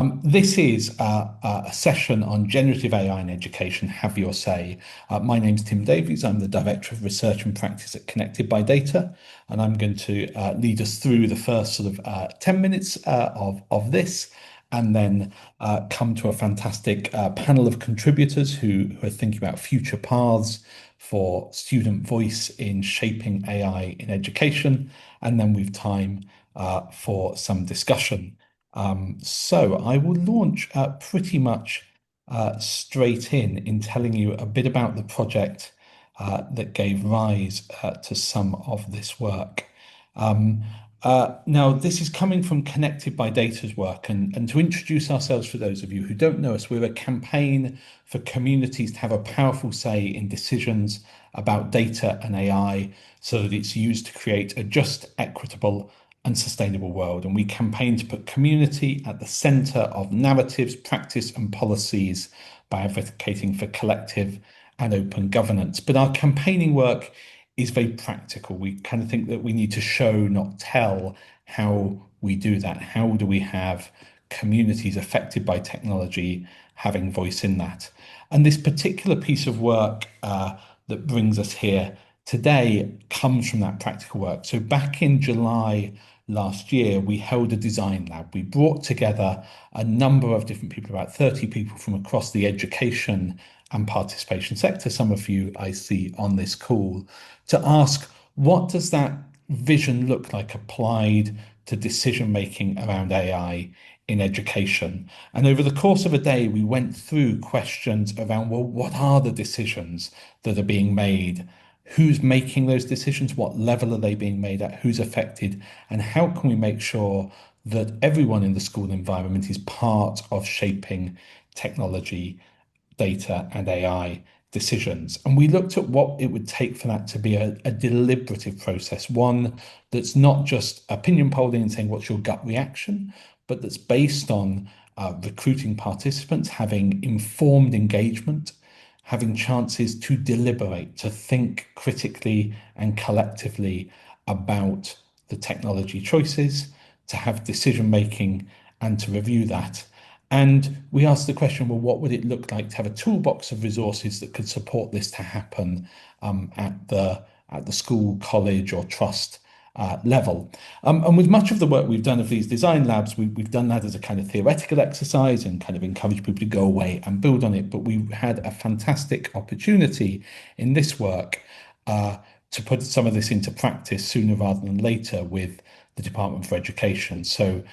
This is a session on generative AI in education. Have your say. My name's Tim Davies. I'm the Director of Research and Practice at Connected by Data, and I'm going to lead us through the first sort of 10 minutes of this, and then come to a fantastic panel of contributors who are thinking about future paths for student voice in shaping AI in education, and then we've time for some discussion. So I will launch pretty much straight in telling you a bit about the project that gave rise to some of this work. Now, this is coming from Connected by Data's work, and to introduce ourselves for those of you who don't know us, we're a campaign for communities to have a powerful say in decisions about data and AI so that it's used to create a just, equitable, and sustainable world. And we campaign to put community at the centre of narratives, practice, and policies by advocating for collective and open governance. But our campaigning work is very practical. We kind of think that we need to show, not tell, how we do that. How do we have communities affected by technology having voice in that? And this particular piece of work that brings us here today comes from that practical work. So back in July last year, we held a design lab. We brought together a number of different people, about 30 people from across the education and participation sector, some of you I see on this call, to ask, what does that vision look like applied to decision making around AI in education? And over the course of a day, we went through questions around, well, what are the decisions that are being made? Who's making those decisions? What level are they being made at? Who's affected? And how can we make sure that everyone in the school environment is part of shaping technology, data, and AI decisions? And we looked at what it would take for that to be a deliberative process, one that's not just opinion polling and saying, what's your gut reaction, but that's based on recruiting participants, having informed engagement, having chances to deliberate, to think critically and collectively about the technology choices, to have decision making and to review that. And we asked the question, well, what would it look like to have a toolbox of resources that could support this to happen at the school, college, or trust level? And with much of the work we've done of these design labs, we've done that as a kind of theoretical exercise and kind of encourage people to go away and build on it. But we had a fantastic opportunity in this work to put some of this into practice sooner rather than later with the Department for Education. So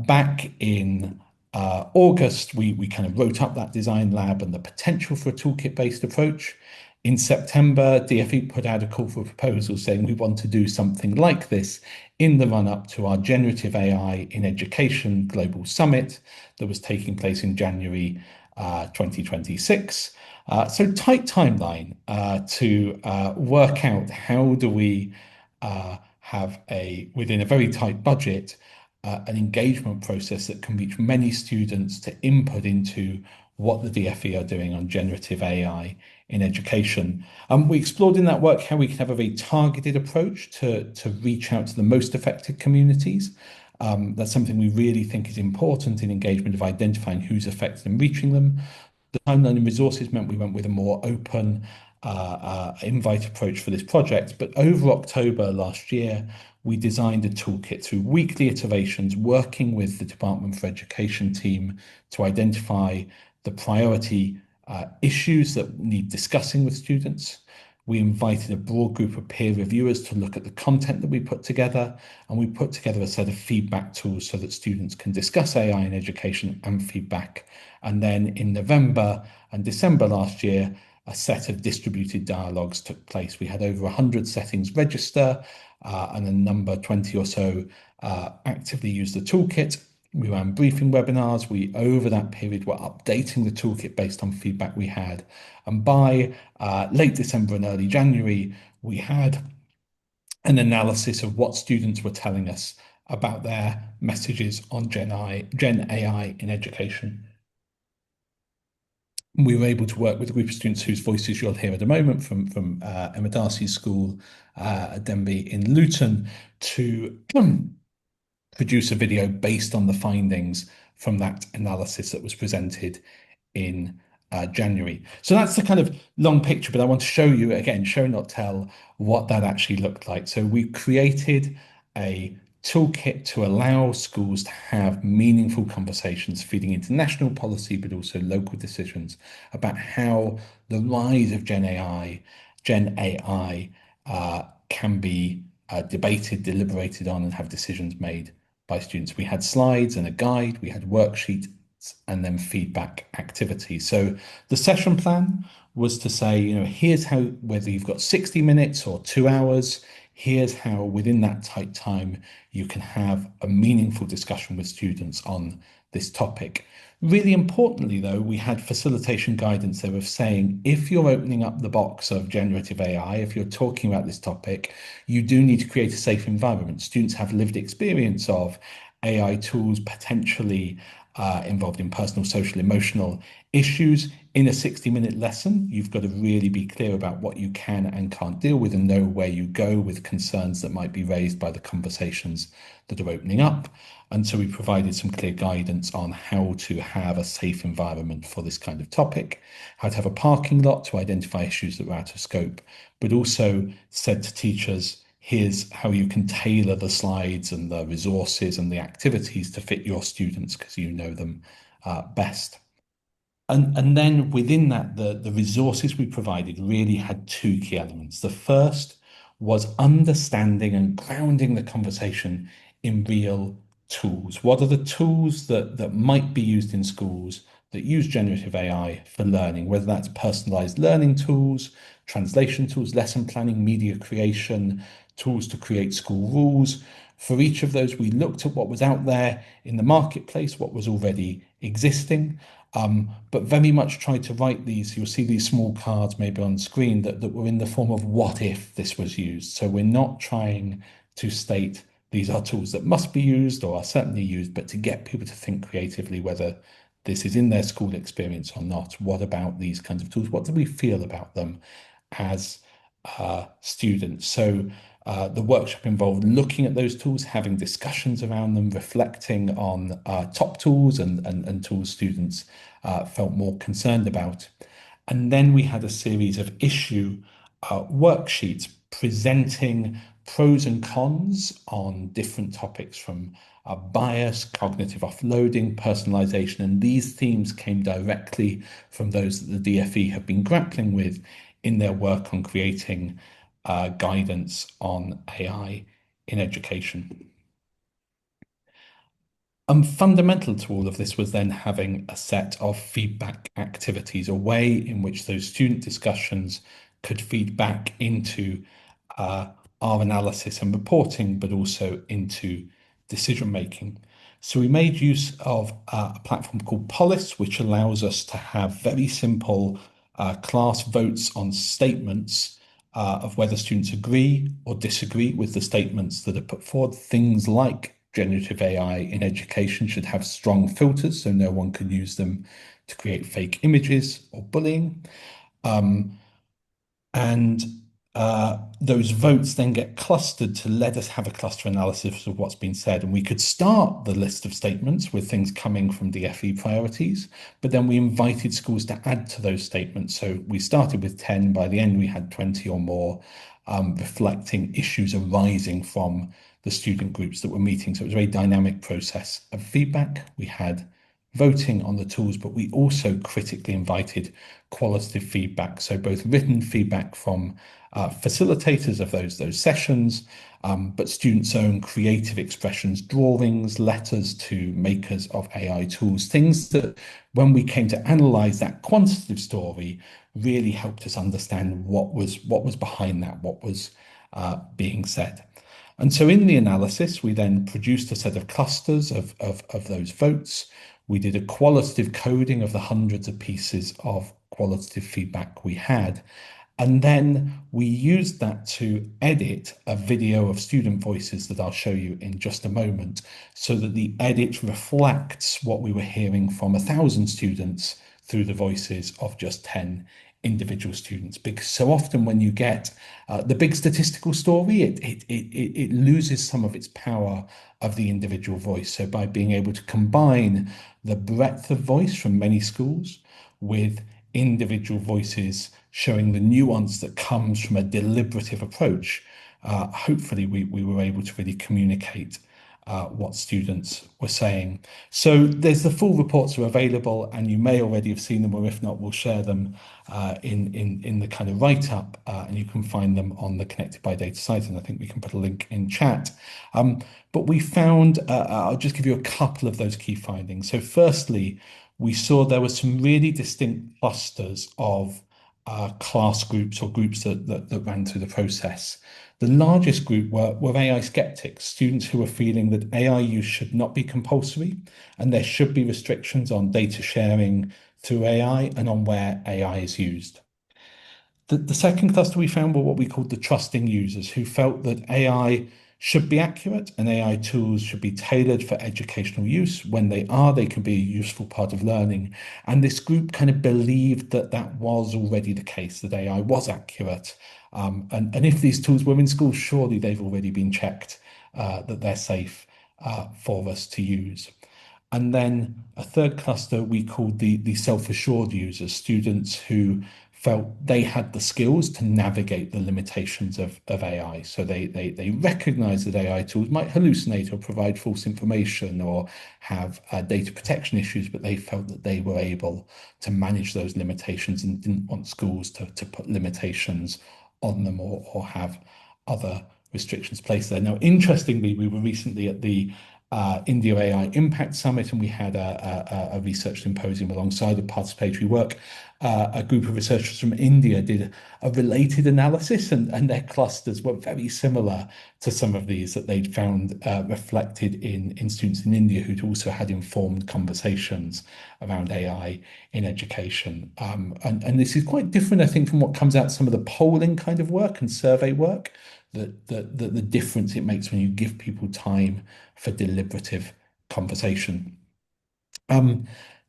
back in August, we kind of wrote up that design lab and the potential for a toolkit-based approach. In September, DFE put out a call for proposals saying we want to do something like this in the run-up to our Generative AI in Education Global Summit that was taking place in January 2026. So tight timeline to work out how do we have within a very tight budget, an engagement process that can reach many students to input into what the DFE are doing on generative AI in education. We explored in that work how we can have a very targeted approach to reach out to the most affected communities. That's something we really think is important in engagement, of identifying who's affected and reaching them. The timeline and resources meant we went with a more open invite approach for this project. But over October last year, we designed a toolkit through weekly iterations, working with the Department for Education team to identify the priority issues that need discussing with students. We invited a broad group of peer reviewers to look at the content that we put together, and we put together a set of feedback tools so that students can discuss AI in education and feedback. And then in November and December last year, a set of distributed dialogues took place. We had over 100 settings register and a number, 20 or so, actively used the toolkit. We ran briefing webinars. We, over that period, were updating the toolkit based on feedback we had. And by late December and early January, we had an analysis of what students were telling us about their messages on Gen AI in education. We were able to work with a group of students whose voices you'll hear at the moment from Emma Darcy's school at Denby in Luton to produce a video based on the findings from that analysis that was presented in January. So that's the kind of long picture, but I want to show you again, show not tell, what that actually looked like. So we created a toolkit to allow schools to have meaningful conversations feeding into national policy, but also local decisions about how the rise of Gen AI can be debated, deliberated on, and have decisions made by students. We had slides and a guide, we had worksheets, and then feedback activities. So the session plan was to say, here's how, whether you've got 60 minutes or 2 hours, here's how within that tight time you can have a meaningful discussion with students on this topic. Really importantly, though, we had facilitation guidance there of saying, if you're opening up the box of generative AI, if you're talking about this topic, you do need to create a safe environment. Students have lived experience of AI tools potentially involved in personal, social, emotional issues. In a 60-minute lesson, you've got to really be clear about what you can and can't deal with and know where you go with concerns that might be raised by the conversations that are opening up. And so we provided some clear guidance on how to have a safe environment for this kind of topic, how to have a parking lot to identify issues that were out of scope, but also said to teachers, here's how you can tailor the slides and the resources and the activities to fit your students because you know them best. And then within that, the resources we provided really had two key elements. The first was understanding and grounding the conversation in real tools. What are the tools that might be used in schools that use generative AI for learning, whether that's personalized learning tools, translation tools, lesson planning, media creation, tools to create school rules. For each of those, we looked at what was out there in the marketplace, what was already existing, but very much tried to write these. You'll see these small cards maybe on screen that were in the form of what if this was used. So we're not trying to state these are tools that must be used or are certainly used, but to get people to think creatively whether this is in their school experience or not. What about these kinds of tools? What do we feel about them as students? So the workshop involved looking at those tools, having discussions around them, reflecting on top tools and tools students felt more concerned about. And then we had a series of issue worksheets presenting pros and cons on different topics from bias, cognitive offloading, personalization. And these themes came directly from those that the DfE have been grappling with in their work on creating guidance on AI in education. Fundamental to all of this was then having a set of feedback activities, a way in which those student discussions could feed back into our analysis and reporting, but also into decision making. So we made use of a platform called Polis, which allows us to have very simple class votes on statements of whether students agree or disagree with the statements that are put forward. Things like generative AI in education should have strong filters, so no one can use them to create fake images or bullying. And those votes then get clustered to let us have a cluster analysis of what's been said. And we could start the list of statements with things coming from DfE priorities, but then we invited schools to add to those statements. So we started with 10, by the end we had 20 or more, reflecting issues arising from the student groups that were meeting. So it was a very dynamic process of feedback. We had voting on the tools, but we also critically invited qualitative feedback. So both written feedback from facilitators of those sessions, but students' own creative expressions, drawings, letters to makers of AI tools, things that when we came to analyze that quantitative story really helped us understand what was behind that, what was being said. And so in the analysis, we then produced a set of clusters of those votes. We did a qualitative coding of the hundreds of pieces of qualitative feedback we had. And then we used that to edit a video of student voices that I'll show you in just a moment, so that the edit reflects what we were hearing from 1,000 students through the voices of just 10 individual students, because so often when you get the big statistical story, it loses some of its power of the individual voice. So by being able to combine the breadth of voice from many schools with individual voices showing the nuance that comes from a deliberative approach, hopefully we were able to really communicate what students were saying. So there's the full reports are available, and you may already have seen them, or if not, we'll share them in the kind of write-up, and you can find them on the Connected by Data site, and I think we can put a link in chat. But we found, I'll just give you a couple of those key findings. So firstly, we saw there were some really distinct clusters of class groups or groups that ran through the process. The largest group were AI skeptics, students who were feeling that AI use should not be compulsory and there should be restrictions on data sharing through AI and on where AI is used. The second cluster we found were what we called the trusting users, who felt that AI should be accurate and AI tools should be tailored for educational use. When they are, they can be a useful part of learning. And this group kind of believed that that was already the case, that AI was accurate. And if these tools were in schools, surely they've already been checked that they're safe for us to use. And then a third cluster we called the self-assured users, students who felt they had the skills to navigate the limitations of AI. So they recognize that AI tools might hallucinate or provide false information or have data protection issues, but they felt that they were able to manage those limitations and didn't want schools to put limitations on them or have other restrictions placed there. Now, interestingly, we were recently at the India AI Impact Summit, and we had a research symposium alongside the participatory work. A group of researchers from India did a related analysis, and their clusters were very similar to some of these that they'd found reflected in students in India who'd also had informed conversations around AI in education. And this is quite different, I think, from what comes out some of the polling kind of work and survey work, the difference it makes when you give people time for deliberative conversation.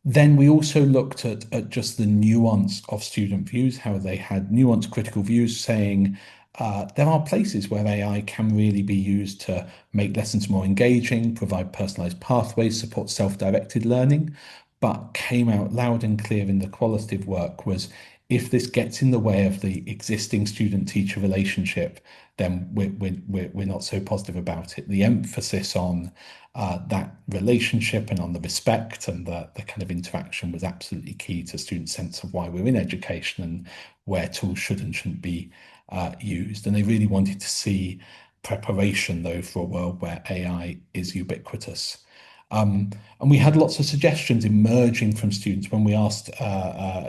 Then we also looked at just the nuance of student views, how they had nuanced critical views saying there are places where AI can really be used to make lessons more engaging, provide personalized pathways, support self-directed learning, but came out loud and clear in the qualitative work was if this gets in the way of the existing student-teacher relationship, then we're not so positive about it. The emphasis on that relationship and on the respect and the kind of interaction was absolutely key to students' sense of why we're in education and where tools should and shouldn't be used. And they really wanted to see preparation, though, for a world where AI is ubiquitous. And we had lots of suggestions emerging from students when we asked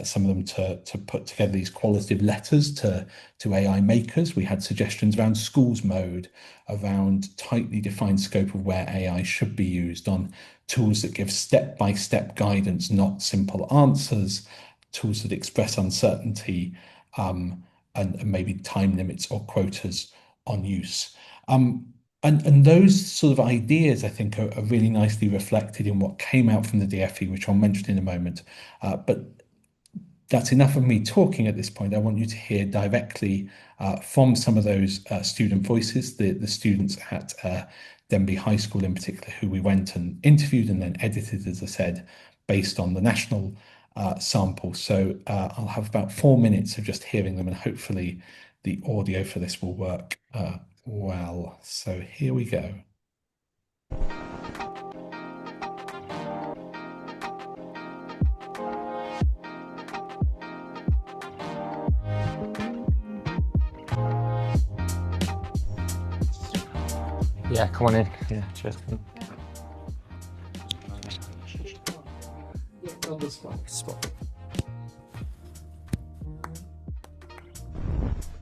some of them to put together these qualitative letters to AI makers. We had suggestions around schools mode, around tightly defined scope of where AI should be used, on tools that give step-by-step guidance, not simple answers, tools that express uncertainty, and maybe time limits or quotas on use. And those sort of ideas, I think, are really nicely reflected in what came out from the DFE, which I'll mention in a moment. But that's enough of me talking at this point. I want you to hear directly from some of those student voices, the students at Denby High School in particular, who we went and interviewed and then edited, as I said, based on the national sample. So I'll have about 4 minutes of just hearing them, and hopefully the audio for this will work well. So here we go. Yeah, come on in. Yeah, cheers. On the spot.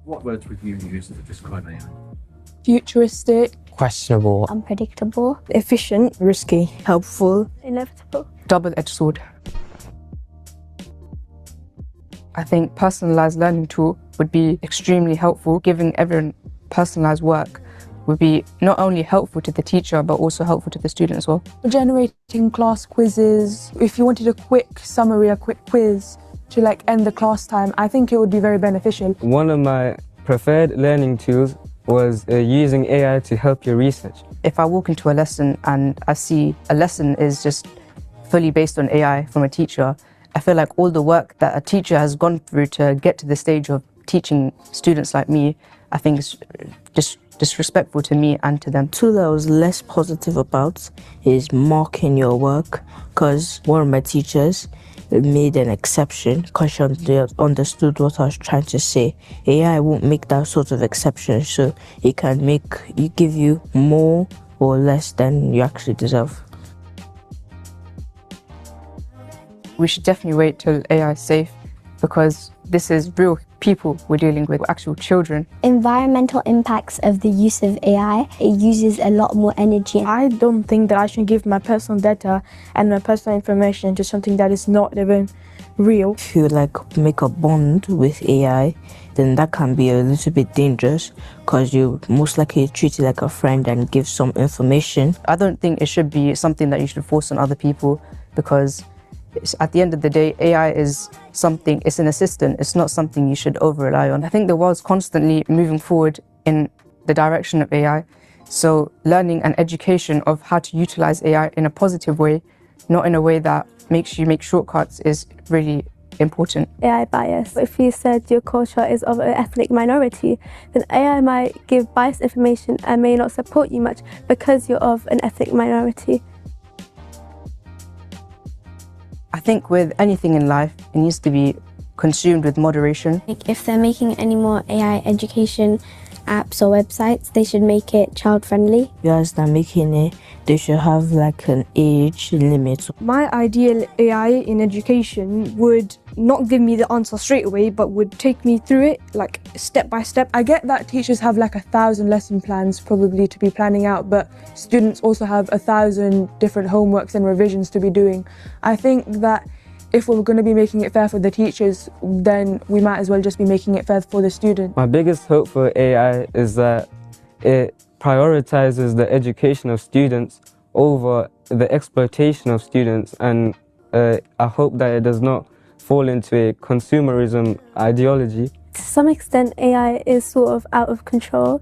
What words would you use to describe AI? Futuristic, Questionable. unpredictable, efficient, risky, helpful, inevitable. double-edged sword. I think personalised learning tool would be extremely helpful. Giving everyone personalised work would be not only helpful to the teacher, but also helpful to the student as well. Generating class quizzes. If you wanted a quick summary, a quick quiz, to like end the class time, I think it would be very beneficial. One of my preferred learning tools was using AI to help your research. If I walk into a lesson and I see a lesson is just fully based on AI from a teacher, I feel like all the work that a teacher has gone through to get to the stage of teaching students like me, I think is just disrespectful to me and to them. Tool that I was less positive about is marking your work, because one of my teachers made an exception because she understood what I was trying to say. AI won't make that sort of exception, so it can give you more or less than you actually deserve. We should definitely wait till AI is safe, because this is real people we're dealing with, actual children. Environmental impacts of the use of AI, it uses a lot more energy. I don't think that I should give my personal data and my personal information to something that is not even real. If you like make a bond with AI, then that can be a little bit dangerous, because you most likely treat it like a friend and give some information. I don't think it should be something that you should force on other people, because at the end of the day, AI is something, it's an assistant, it's not something you should over-rely on. I think the world's constantly moving forward in the direction of AI, so learning and education of how to utilize AI in a positive way, not in a way that makes you make shortcuts, is really important. AI bias. If you said your culture is of an ethnic minority, then AI might give biased information and may not support you much because you're of an ethnic minority. I think with anything in life, it needs to be consumed with moderation. Like if they're making any more AI education apps or websites, they should make it child-friendly. As they're making it, they should have like an age limit. My ideal AI in education would not give me the answer straight away, but would take me through it like step by step. I get that teachers have like 1,000 lesson plans probably to be planning out, but students also have 1,000 different homeworks and revisions to be doing. I think that if we're going to be making it fair for the teachers, then we might as well just be making it fair for the student. My biggest hope for AI is that it prioritizes the education of students over the exploitation of students, and I hope that it does not fall into a consumerism ideology. To some extent, AI is sort of out of control,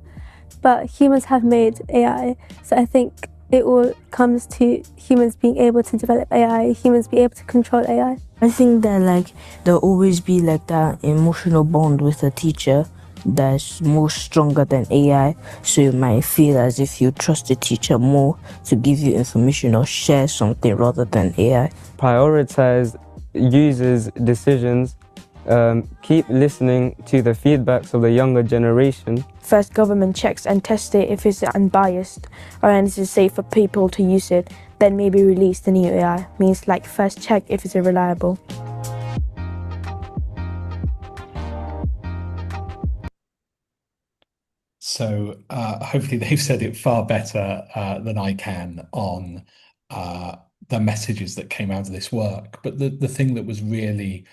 but humans have made AI, so I think it all comes to humans being able to develop AI, humans being able to control AI. I think that like there'll always be like that emotional bond with a teacher that's more stronger than AI, so you might feel as if you trust the teacher more to give you information or share something rather than AI. Prioritize users' decisions, keep listening to the feedbacks of the younger generation. First, government checks and tests it if it's unbiased or and it's safe for people to use it, then maybe release the new AI. Means like first check if it's reliable. So hopefully they've said it far better than I can on the messages that came out of this work. But the thing that was really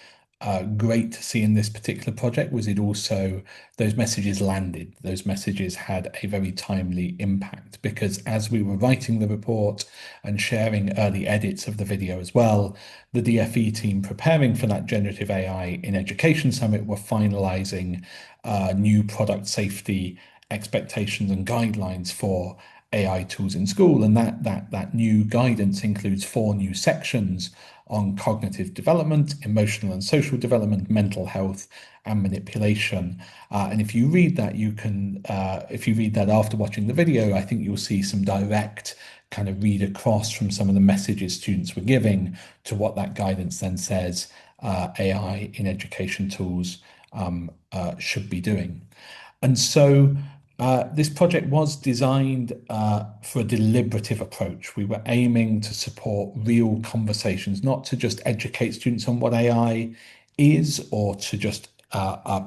great to see in this particular project was those messages landed. Those messages had a very timely impact, because as we were writing the report and sharing early edits of the video as well, the DFE team preparing for that Generative AI in Education Summit were finalizing new product safety expectations and guidelines for AI tools in school. And that new guidance includes 4 new sections on cognitive development, emotional and social development, mental health, and manipulation. And if you read that, if you read that after watching the video, I think you'll see some direct kind of read across from some of the messages students were giving to what that guidance then says AI in education tools should be doing. And so this project was designed for a deliberative approach. We were aiming to support real conversations, not to just educate students on what AI is or to just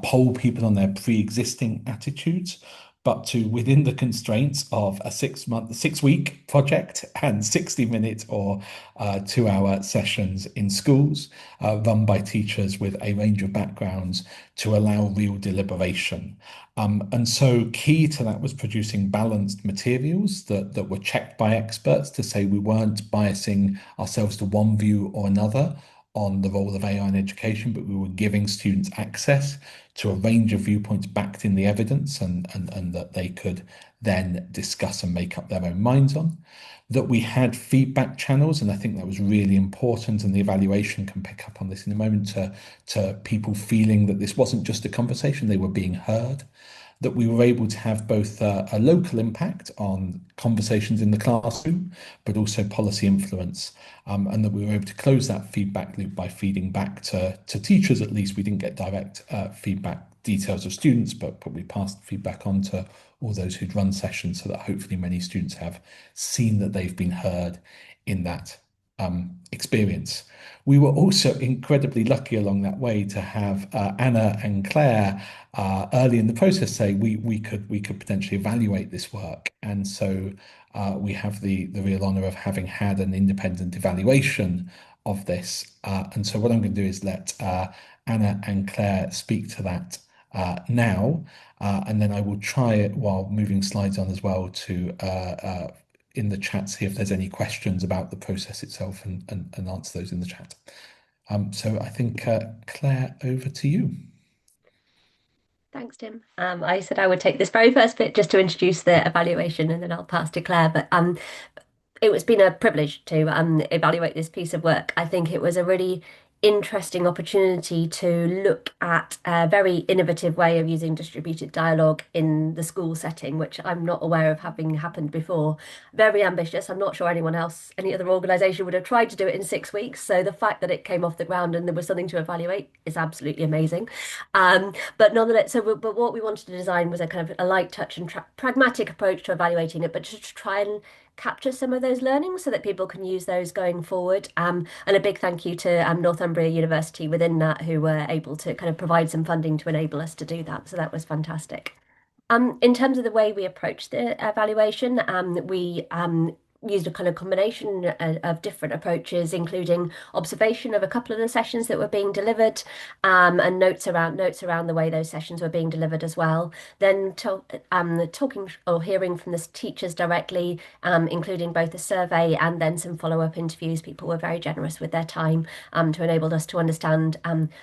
poll people on their pre-existing attitudes, but to, within the constraints of a 6-week project and 60-minute or 2-hour sessions in schools run by teachers with a range of backgrounds, to allow real deliberation. And so key to that was producing balanced materials that were checked by experts to say we weren't biasing ourselves to one view or another on the role of AI in education, but we were giving students access to a range of viewpoints backed in the evidence and that they could then discuss and make up their own minds on. That we had feedback channels, and I think that was really important, and the evaluation can pick up on this in a moment, to people feeling that this wasn't just a conversation, they were being heard. That we were able to have both a local impact on conversations in the classroom, but also policy influence, and that we were able to close that feedback loop by feeding back to teachers. At least we didn't get direct feedback details of students, but we passed feedback on to all those who'd run sessions, so that hopefully many students have seen that they've been heard in that experience. We were also incredibly lucky along that way to have Anna and Claire early in the process say we could potentially evaluate this work, and so we have the real honour of having had an independent evaluation of this. And so what I'm going to do is let Anna and Claire speak to that now, and then I will try it while moving slides on as well to in the chat see if there's any questions about the process itself and answer those in the chat. So I think Claire, over to you. Thanks, Tim. I said I would take this very first bit just to introduce the evaluation, and then I'll pass to Claire. But it's been a privilege to evaluate this piece of work. I think it was a really interesting opportunity to look at a very innovative way of using distributed dialogue in the school setting, which I'm not aware of having happened before. Very ambitious. I'm not sure any other organisation would have tried to do it in 6 weeks. So the fact that it came off the ground and there was something to evaluate is absolutely amazing. But nonetheless, but what we wanted to design was a kind of a light touch and pragmatic approach to evaluating it, but to try and capture some of those learnings so that people can use those going forward. And a big thank you to Northumbria University within that, who were able to kind of provide some funding to enable us to do that. So that was fantastic. In terms of the way we approached the evaluation, we used a kind of combination of different approaches, including observation of a couple of the sessions that were being delivered, and notes around the way those sessions were being delivered as well. Then talking or hearing from the teachers directly, including both a survey and then some follow-up interviews. People were very generous with their time to enable us to understand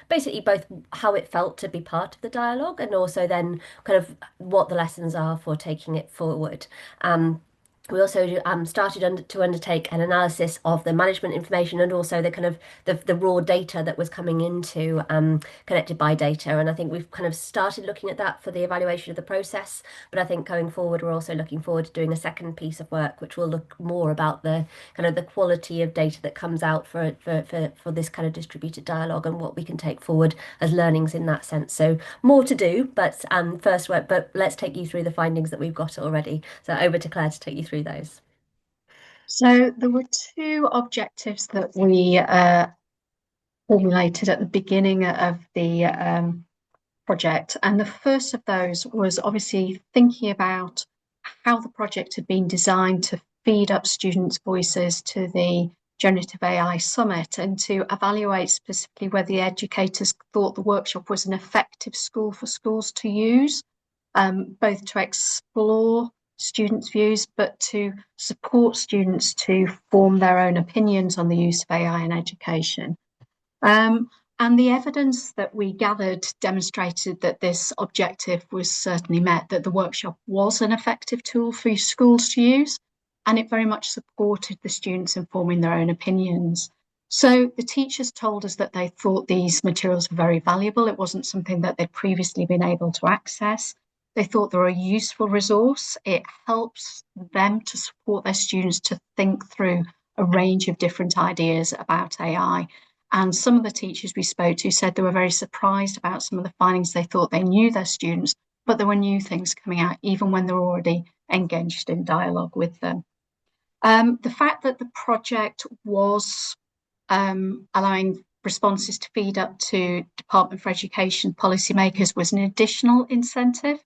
basically both how it felt to be part of the dialogue and also then kind of what the lessons are for taking it forward. We also started to undertake an analysis of the management information and also the kind of the raw data that was coming into connected by data. And I think we've kind of started looking at that for the evaluation of the process. But I think going forward, we're also looking forward to doing a second piece of work, which will look more about the kind of the quality of data that comes out for this kind of distributed dialogue and what we can take forward as learnings in that sense. So more to do, but first work. But let's take you through the findings that we've got already. So over to Claire to take you through those. So there were two objectives that we formulated at the beginning of the project, and the first of those was obviously thinking about how the project had been designed to feed up students' voices to the Generative AI Summit and to evaluate specifically whether the educators thought the workshop was an effective tool for schools to use, both to explore students' views, but to support students to form their own opinions on the use of AI in education. And the evidence that we gathered demonstrated that this objective was certainly met, that the workshop was an effective tool for schools to use, and it very much supported the students in forming their own opinions. So the teachers told us that they thought these materials were very valuable. It wasn't something that they'd previously been able to access. They thought they were a useful resource. It helps them to support their students to think through a range of different ideas about AI. And some of the teachers we spoke to said they were very surprised about some of the findings. They thought they knew their students, but there were new things coming out, even when they were already engaged in dialogue with them. The fact that the project was allowing responses to feed up to Department for Education policymakers was an additional incentive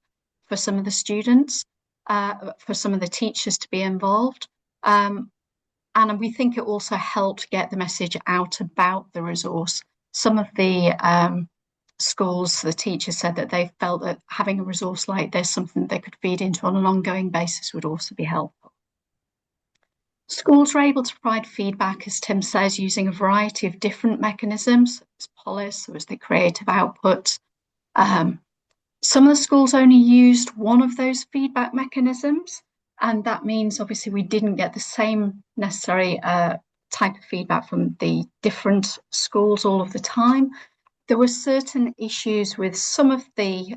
for some of the students, for some of the teachers to be involved. And we think it also helped get the message out about the resource. Some of the schools, the teachers said that they felt that having a resource like this, something they could feed into on an ongoing basis, would also be helpful. Schools are able to provide feedback, as Tim says, using a variety of different mechanisms. There's policy, there was the creative output. Some of the schools only used one of those feedback mechanisms, and that means obviously we didn't get the same necessary type of feedback from the different schools all of the time. There were certain issues with some of the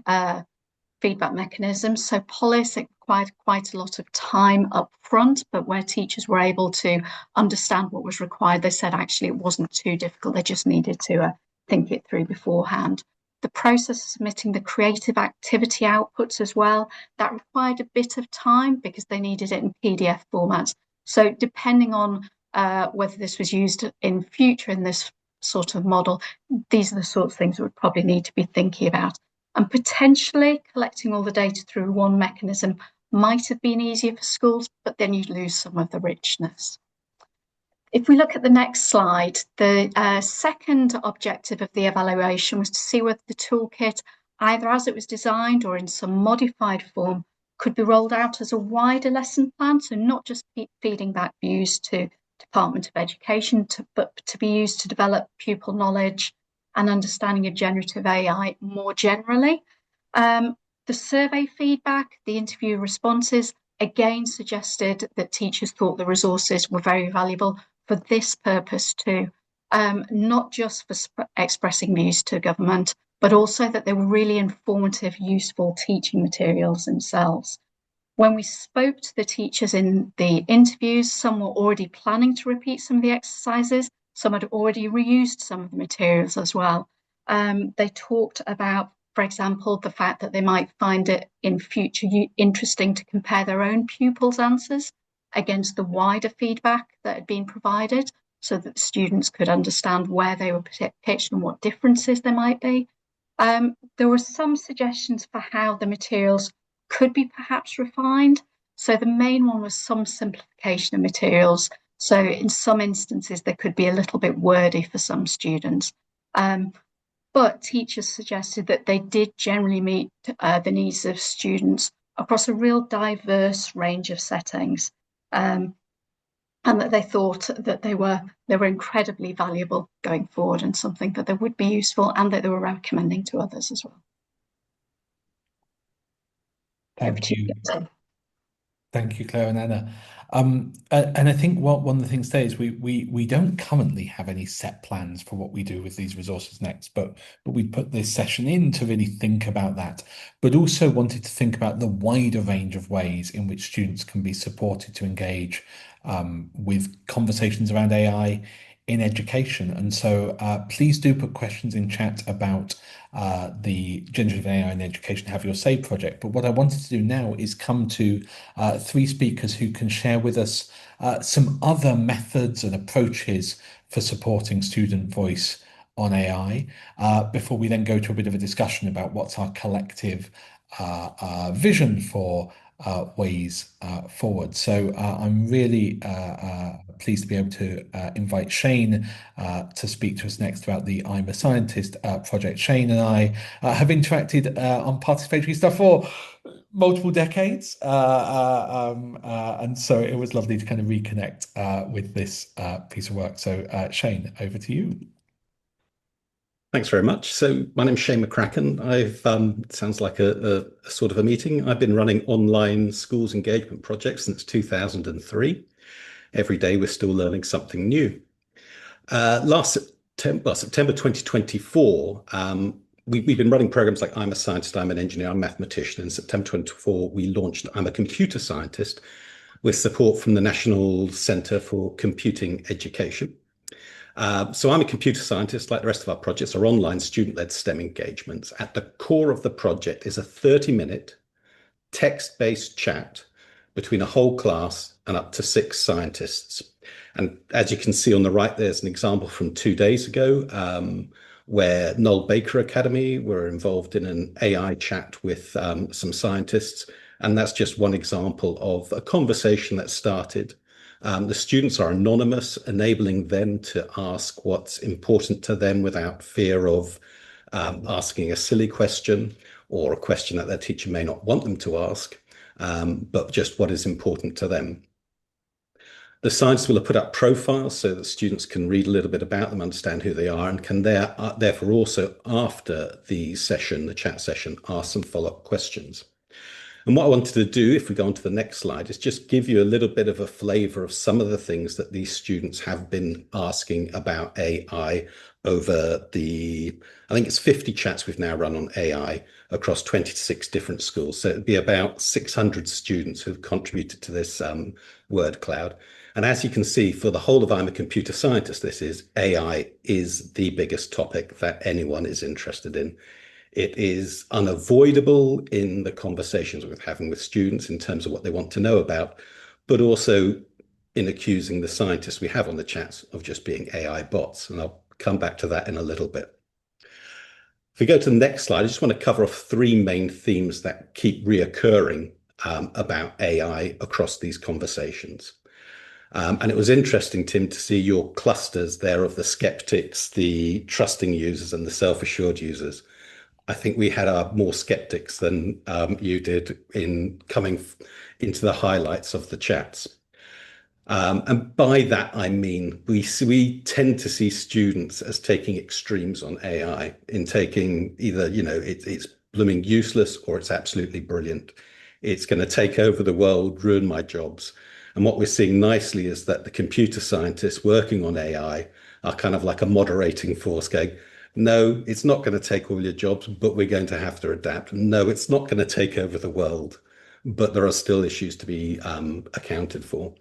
feedback mechanisms. So policy required quite a lot of time up front, but where teachers were able to understand what was required, they said actually it wasn't too difficult. They just needed to think it through beforehand. The process of submitting the creative activity outputs as well, that required a bit of time because they needed it in PDF formats. So depending on whether this was used in future in this sort of model, these are the sorts of things that would probably need to be thinking about. And potentially collecting all the data through one mechanism might have been easier for schools, but then you lose some of the richness. If we look at the next slide, the second objective of the evaluation was to see whether the toolkit, either as it was designed or in some modified form, could be rolled out as a wider lesson plan, so not just feeding back views to Department of Education, but to be used to develop pupil knowledge and understanding of generative AI more generally. The survey feedback, the interview responses, again suggested that teachers thought the resources were very valuable for this purpose too, not just for expressing views to government, but also that they were really informative, useful teaching materials themselves. When we spoke to the teachers in the interviews, some were already planning to repeat some of the exercises, some had already reused some of the materials as well. They talked about, for example, the fact that they might find it in future interesting to compare their own pupils' answers against the wider feedback that had been provided so that students could understand where they were pitched and what differences there might be. There were some suggestions for how the materials could be perhaps refined. So the main one was some simplification of materials. So in some instances, they could be a little bit wordy for some students. But teachers suggested that they did generally meet the needs of students across a real diverse range of settings. And that they thought that they were incredibly valuable going forward and something that they would be useful and that they were recommending to others as well. Thank you. Thank you, Claire and Anna. And I think one of the things today is we don't currently have any set plans for what we do with these resources next, but we put this session in to really think about that, but also wanted to think about the wider range of ways in which students can be supported to engage with conversations around AI in education. And so please do put questions in chat about the Generative AI in Education Have Your Say project. But what I wanted to do now is come to three speakers who can share with us some other methods and approaches for supporting student voice on AI, before we then go to a bit of a discussion about what's our collective vision for ways forward. So I'm really pleased to be able to invite Shane to speak to us next about the I'm a Scientist project. Shane and I have interacted on participatory stuff for multiple decades, and so it was lovely to kind of reconnect with this piece of work. So Shane, over to you. Thanks very much. So my name's Shane McCracken. Sounds like a sort of a meeting. I've been running online schools engagement projects since 2003. Every day we're still learning something new. Last September 2024, we've been running programs like I'm a Scientist, I'm an Engineer, I'm a Mathematician. In September 2024, we launched I'm a Computer Scientist with support from the National Centre for Computing Education. So I'm a computer scientist. Like the rest of our projects, are online student-led STEM engagements. At the core of the project is a 30-minute text-based chat between a whole class and up to 6 scientists. And as you can see on the right, there's an example from 2 days ago where Noel Baker Academy were involved in an AI chat with some scientists. And that's just one example of a conversation that started. The students are anonymous, enabling them to ask what's important to them without fear of asking a silly question or a question that their teacher may not want them to ask, but just what is important to them. The scientists will have put up profiles so that students can read a little bit about them, understand who they are, and can therefore also, after the session, the chat session, ask some follow-up questions. And what I wanted to do, if we go on to the next slide, is just give you a little bit of a flavour of some of the things that these students have been asking about AI over I think it's 50 chats we've now run on AI across 26 different schools. So it'd be about 600 students who've contributed to this word cloud. And as you can see, for the whole of I'm a Computer Scientist, AI is the biggest topic that anyone is interested in. It is unavoidable in the conversations we're having with students in terms of what they want to know about, but also in accusing the scientists we have on the chats of just being AI bots. And I'll come back to that in a little bit. If we go to the next slide, I just want to cover off three main themes that keep reoccurring about AI across these conversations. And it was interesting, Tim, to see your clusters there of the skeptics, the trusting users, and the self-assured users. I think we had more skeptics than you did in coming into the highlights of the chats. And by that, I mean, we tend to see students as taking extremes on AI, in taking either, it's blooming useless or it's absolutely brilliant. It's going to take over the world, ruin my jobs. And what we're seeing nicely is that the computer scientists working on AI are kind of like a moderating force going, no, it's not going to take all your jobs, but we're going to have to adapt. No, it's not going to take over the world, but there are still issues to be accounted for.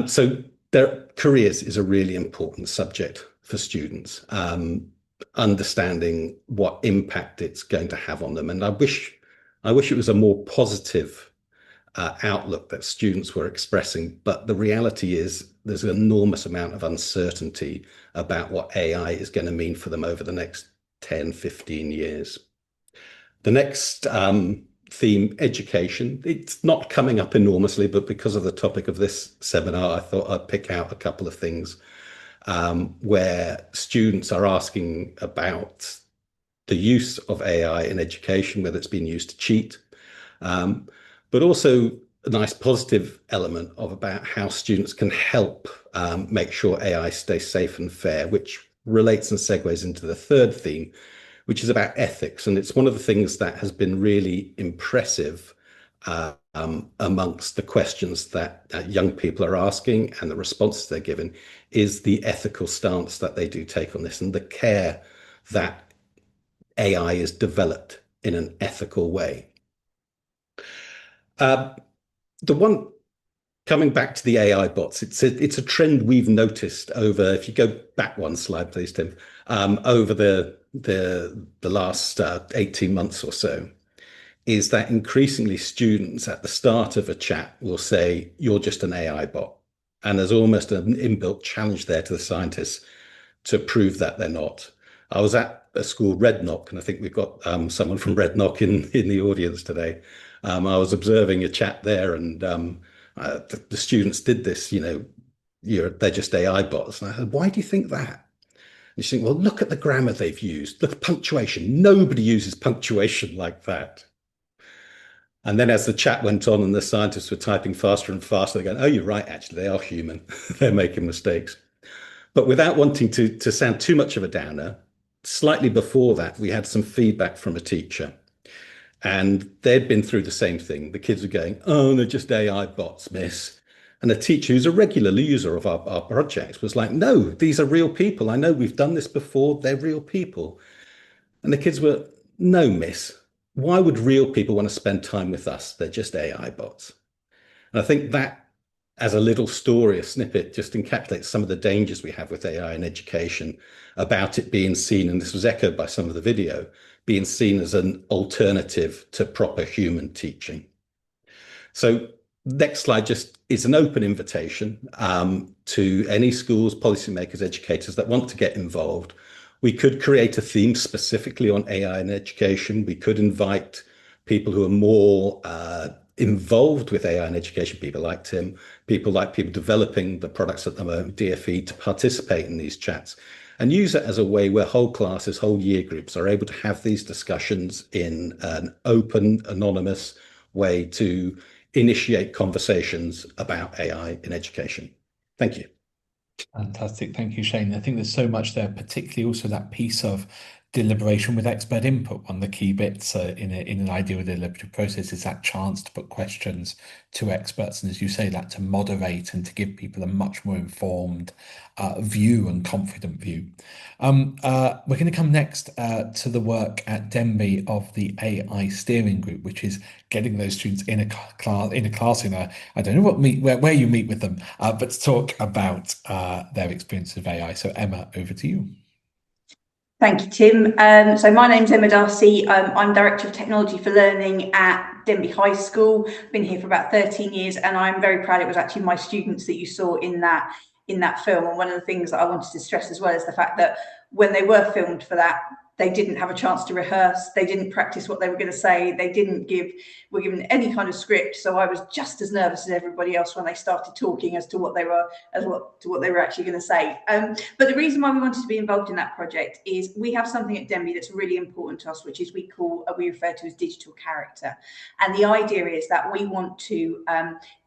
So their careers is a really important subject for students, understanding what impact it's going to have on them. And I wish it was a more positive outlook that students were expressing, but the reality is there's an enormous amount of uncertainty about what AI is going to mean for them over the next 10, 15 years. The next theme, education, it's not coming up enormously, but because of the topic of this seminar, I thought I'd pick out a couple of things where students are asking about the use of AI in education, whether it's been used to cheat, but also a nice positive element of about how students can help make sure AI stays safe and fair, which relates and segues into the third theme, which is about ethics. And it's one of the things that has been really impressive amongst the questions that young people are asking and the responses they're given, is the ethical stance that they do take on this and the care that AI is developed in an ethical way. The one coming back to the AI bots, it's a trend we've noticed over, if you go back one slide, please, Tim, over the last 18 months or so, is that increasingly students at the start of a chat will say, you're just an AI bot. And there's almost an inbuilt challenge there to the scientists to prove that they're not. I was at a school, Redknock, and I think we've got someone from Redknock in the audience today. I was observing a chat there, and the students did this, they're just AI bots. And I said, why do you think that? And you think, well, look at the grammar they've used, look at punctuation. Nobody uses punctuation like that. And then as the chat went on and the scientists were typing faster and faster, they're going, oh, you're right, actually, they are human. They're making mistakes. But without wanting to sound too much of a downer, slightly before that, we had some feedback from a teacher. And they'd been through the same thing. The kids were going, oh, they're just AI bots, miss. And a teacher who's a regular user of our projects was like, no, these are real people. I know we've done this before. They're real people. And the kids were, no, miss. Why would real people want to spend time with us? They're just AI bots. And I think that, as a little story, a snippet, just encapsulates some of the dangers we have with AI in education, about it being seen, and this was echoed by some of the video, being seen as an alternative to proper human teaching. So next slide just is an open invitation to any schools, policymakers, educators that want to get involved. We could create a theme specifically on AI in education. We could invite people who are more involved with AI in education, people like Tim, people developing the products at the moment, DFE, to participate in these chats and use it as a way where whole classes, whole year groups are able to have these discussions in an open, anonymous way to initiate conversations about AI in education. Thank you. Fantastic. Thank you, Shane. I think there's so much there, particularly also that piece of deliberation with expert input. One of the key bits in an ideal deliberative process is that chance to put questions to experts, and as you say, that to moderate and to give people a much more informed view and confident view. We're going to come next to the work at Denby of the AI steering group, which is getting those students in a class I don't know where you meet with them, but to talk about their experience of AI. So Emma, over to you. Thank you, Tim. So my name's Emma Darcy. I'm Director of Technology for Learning at Denby High School. Been here for about 13 years, and I'm very proud it was actually my students that you saw in that film. And one of the things that I wanted to stress as well is the fact that when they were filmed for that, they didn't have a chance to rehearse. They didn't practice what they were going to say. They were given any kind of script. So I was just as nervous as everybody else when they started talking as to what they were actually going to say. But the reason why we wanted to be involved in that project is we have something at Denby that's really important to us, which is we refer to as digital character. And the idea is that we want to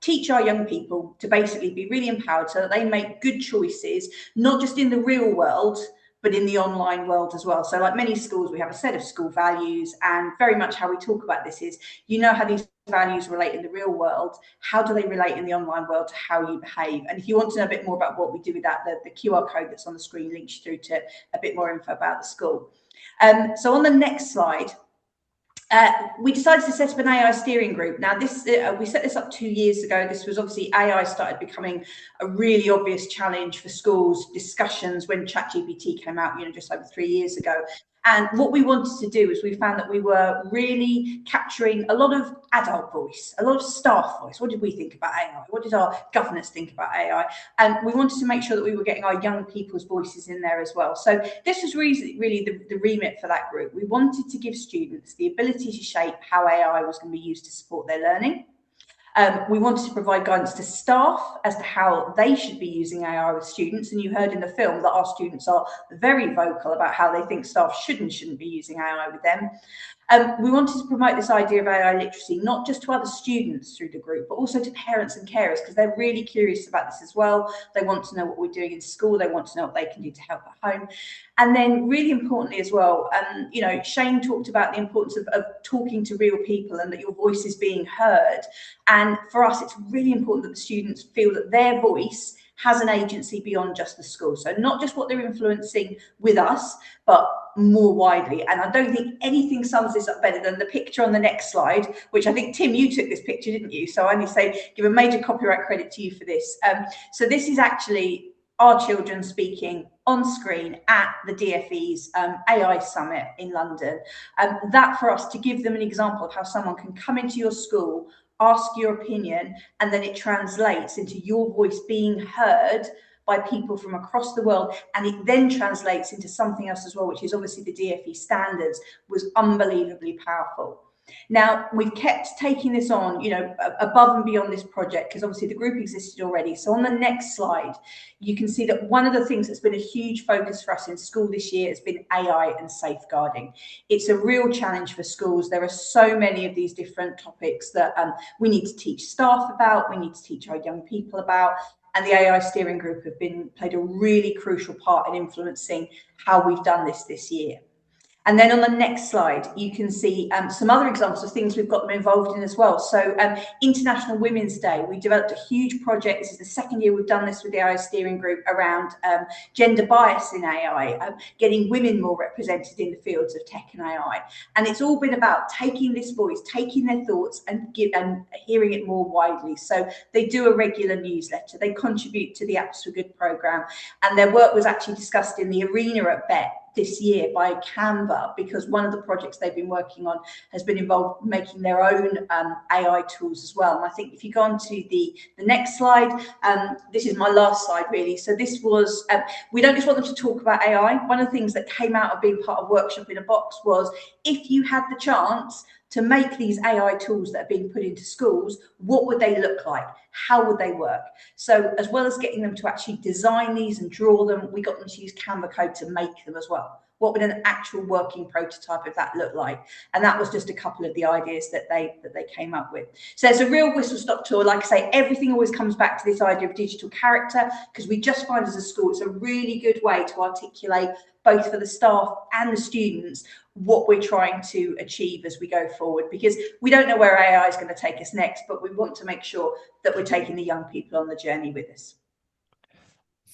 teach our young people to basically be really empowered so that they make good choices, not just in the real world, but in the online world as well. So like many schools, we have a set of school values, and very much how we talk about this is, you know how these values relate in the real world, how do they relate in the online world to how you behave? And if you want to know a bit more about what we do with that, the QR code that's on the screen links through to a bit more info about the school. So on the next slide, we decided to set up an AI steering group. Now, we set this up 2 years ago. This was obviously AI started becoming a really obvious challenge for schools discussions when ChatGPT came out, just over 3 years ago. And what we wanted to do is we found that we were really capturing a lot of adult voice, a lot of staff voice. What did we think about AI? What did our governors think about AI? And we wanted to make sure that we were getting our young people's voices in there as well. So this was really the remit for that group. We wanted to give students the ability to shape how AI was going to be used to support their learning. We wanted to provide guidance to staff as to how they should be using AI with students. And you heard in the film that our students are very vocal about how they think staff should and shouldn't be using AI with them. We wanted to promote this idea of AI literacy, not just to other students through the group, but also to parents and carers, because they're really curious about this as well. They want to know what we're doing in school. They want to know what they can do to help at home. And then really importantly as well, Shane talked about the importance of talking to real people and that your voice is being heard. And for us, it's really important that the students feel that their voice has an agency beyond just the school. So not just what they're influencing with us, but more widely. And I don't think anything sums this up better than the picture on the next slide, which I think, Tim, you took this picture, didn't you? So I only give a major copyright credit to you for this. So this is actually our children speaking on screen at the DFE's AI Summit in London. That for us to give them an example of how someone can come into your school, ask your opinion, and then it translates into your voice being heard by people from across the world, and it then translates into something else as well, which is obviously the DFE standards, was unbelievably powerful. Now, we've kept taking this on, above and beyond this project, because obviously the group existed already. So on the next slide, you can see that one of the things that's been a huge focus for us in school this year has been AI and safeguarding. It's a real challenge for schools. There are so many of these different topics that we need to teach staff about, we need to teach our young people about, and the AI steering group have played a really crucial part in influencing how we've done this year. And then on the next slide, you can see some other examples of things we've got them involved in as well. So International Women's Day, we developed a huge project. This is the second year we've done this with the AI steering group around gender bias in AI, getting women more represented in the fields of tech and AI. And it's all been about taking this voice, taking their thoughts and hearing it more widely. So they do a regular newsletter. They contribute to the Apps for Good programme. And their work was actually discussed in the arena at BET this year by Canva, because one of the projects they've been working on has been involved making their own AI tools as well. And I think if you go on to the next slide, this is my last slide really. So this was, we don't just want them to talk about AI. One of the things that came out of being part of Workshop in a Box was, if you had the chance to make these AI tools that are being put into schools, what would they look like? How would they work? So as well as getting them to actually design these and draw them, we got them to use Canva code to make them as well, what would an actual working prototype of that look like? And that was just a couple of the ideas that they came up with. So it's a real whistle-stop tour. Like I say, everything always comes back to this idea of digital character, because we just find as a school it's a really good way to articulate, both for the staff and the students, what we're trying to achieve as we go forward, because we don't know where AI is going to take us next, but we want to make sure that we're taking the young people on the journey with us.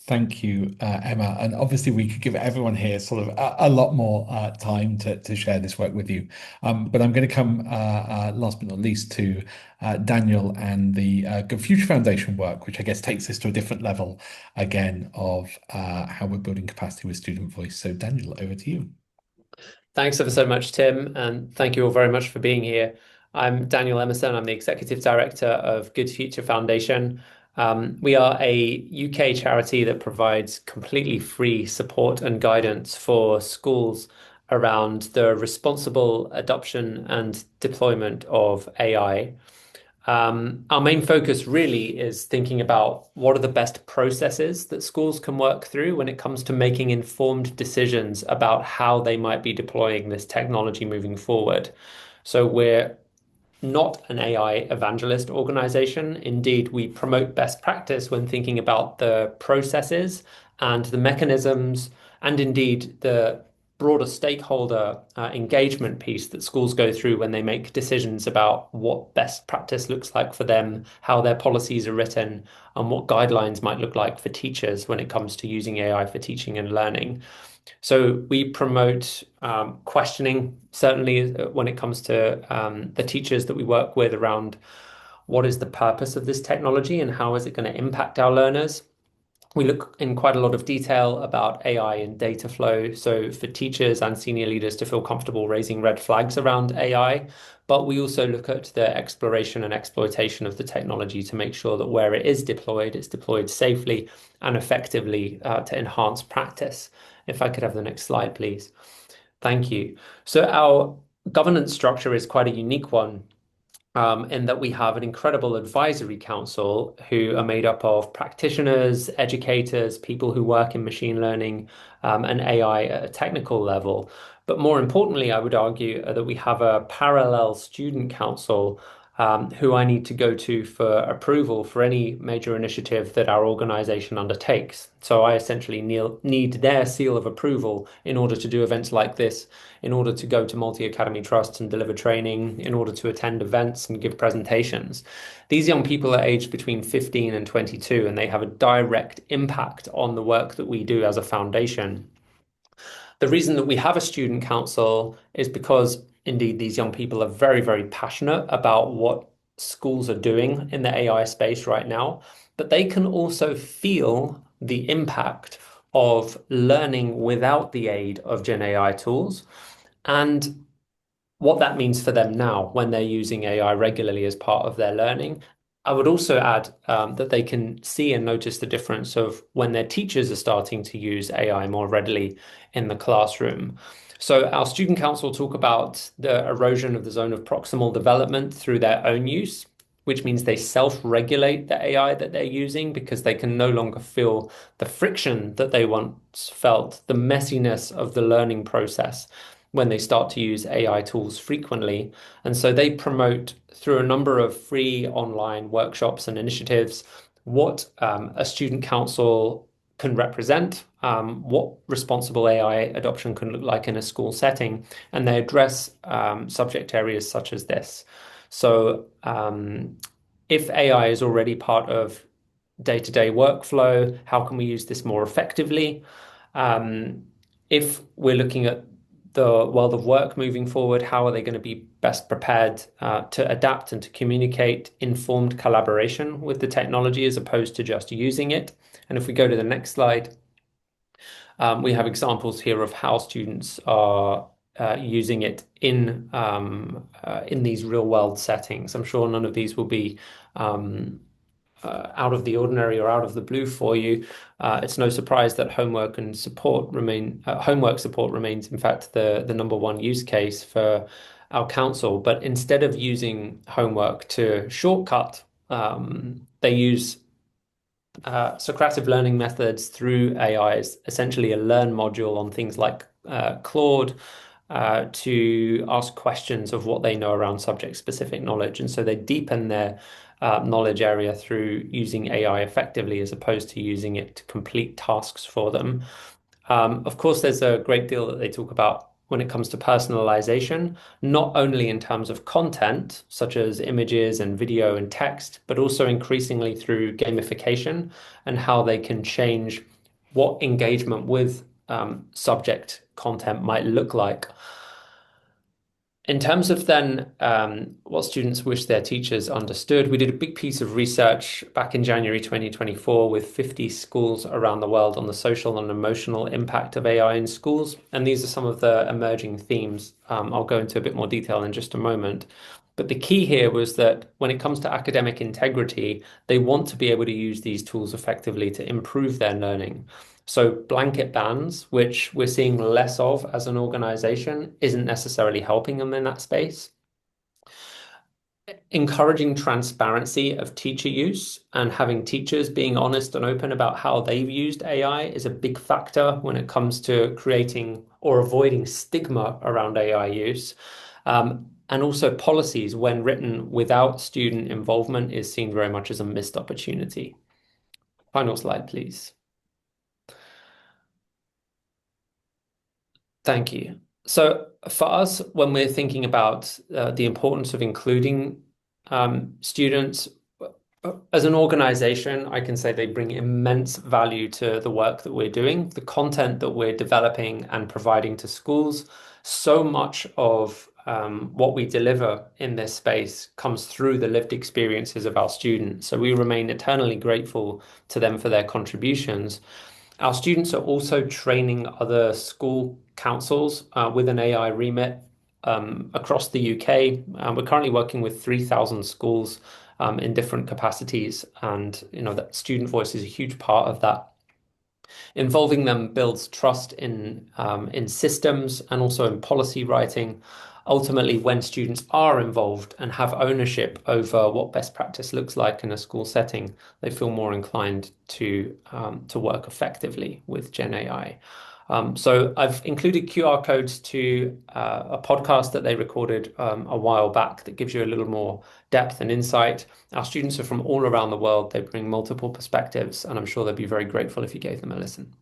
Thank you, Emma. And obviously, we could give everyone here sort of a lot more time to share this work with you. But I'm going to come last but not least to Daniel and the Good Future Foundation work, which I guess takes us to a different level again of how we're building capacity with student voice. So, Daniel, over to you. Thanks ever so much, Tim, and thank you all very much for being here. I'm Daniel Emerson. I'm the Executive Director of Good Future Foundation. We are a UK charity that provides completely free support and guidance for schools around the responsible adoption and deployment of AI. Our main focus really is thinking about what are the best processes that schools can work through when it comes to making informed decisions about how they might be deploying this technology moving forward. So we're not an AI evangelist organization. Indeed, we promote best practice when thinking about the processes and the mechanisms, and indeed the broader stakeholder engagement piece that schools go through when they make decisions about what best practice looks like for them, how their policies are written, and what guidelines might look like for teachers when it comes to using AI for teaching and learning. So we promote questioning, certainly when it comes to the teachers that we work with, around what is the purpose of this technology and how is it going to impact our learners. We look in quite a lot of detail about AI and data flow, so for teachers and senior leaders to feel comfortable raising red flags around AI. But we also look at the exploration and exploitation of the technology to make sure that where it is deployed, it's deployed safely and effectively to enhance practice. If I could have the next slide, please. Thank you. So our governance structure is quite a unique one, in that we have an incredible advisory council who are made up of practitioners, educators, people who work in machine learning and AI at a technical level. But more importantly, I would argue that we have a parallel student council who I need to go to for approval for any major initiative that our organization undertakes. So I essentially need their seal of approval in order to do events like this, in order to go to multi-academy trusts and deliver training, in order to attend events and give presentations. These young people are aged between 15 and 22, and they have a direct impact on the work that we do as a foundation. The reason that we have a student council is because indeed these young people are very, very passionate about what schools are doing in the AI space right now, but they can also feel the impact of learning without the aid of Gen AI tools and what that means for them now when they're using AI regularly as part of their learning. I would also add that they can see and notice the difference of when their teachers are starting to use AI more readily in the classroom. So our student council talk about the erosion of the zone of proximal development through their own use, which means they self-regulate the AI that they're using because they can no longer feel the friction that they once felt, the messiness of the learning process when they start to use AI tools frequently. And so they promote through a number of free online workshops and initiatives what a student council can represent, what responsible AI adoption can look like in a school setting, and they address subject areas such as this. So if AI is already part of day-to-day workflow, how can we use this more effectively? If we're looking at the world of work moving forward, how are they going to be best prepared to adapt and to communicate informed collaboration with the technology as opposed to just using it? And if we go to the next slide, we have examples here of how students are using it in these real world settings. I'm sure none of these will be out of the ordinary or out of the blue for you. It's no surprise that homework support remains, in fact, the number one use case for our council. But instead of using homework to shortcut, they use Socrative learning methods through AI is essentially a learn module on things like Claude to ask questions of what they know around subject-specific knowledge. And so they deepen their knowledge area through using AI effectively as opposed to using it to complete tasks for them. Of course, there's a great deal that they talk about when it comes to personalization, not only in terms of content, such as images and video and text, but also increasingly through gamification and how they can change what engagement with subject content might look like. In terms of then what students wish their teachers understood, we did a big piece of research back in January 2024 with 50 schools around the world on the social and emotional impact of AI in schools. And these are some of the emerging themes. I'll go into a bit more detail in just a moment. But the key here was that when it comes to academic integrity, they want to be able to use these tools effectively to improve their learning. So blanket bans, which we're seeing less of as an organization, isn't necessarily helping them in that space. Encouraging transparency of teacher use and having teachers being honest and open about how they've used AI is a big factor when it comes to creating or avoiding stigma around AI use. And also policies, when written without student involvement, is seen very much as a missed opportunity. Final slide, please. Thank you. So for us, when we're thinking about the importance of including students, as an organization, I can say they bring immense value to the work that we're doing, the content that we're developing and providing to schools. So much of what we deliver in this space comes through the lived experiences of our students. So we remain eternally grateful to them for their contributions. Our students are also training other school councils with an AI remit across the UK. We're currently working with 3,000 schools in different capacities, and that student voice is a huge part of that. Involving them builds trust in systems and also in policy writing. Ultimately, when students are involved and have ownership over what best practice looks like in a school setting, they feel more inclined to work effectively with Gen AI. So I've included QR codes to a podcast that they recorded a while back that gives you a little more depth and insight. Our students are from all around the world. They bring multiple perspectives, and I'm sure they'd be very grateful if you gave them a listen.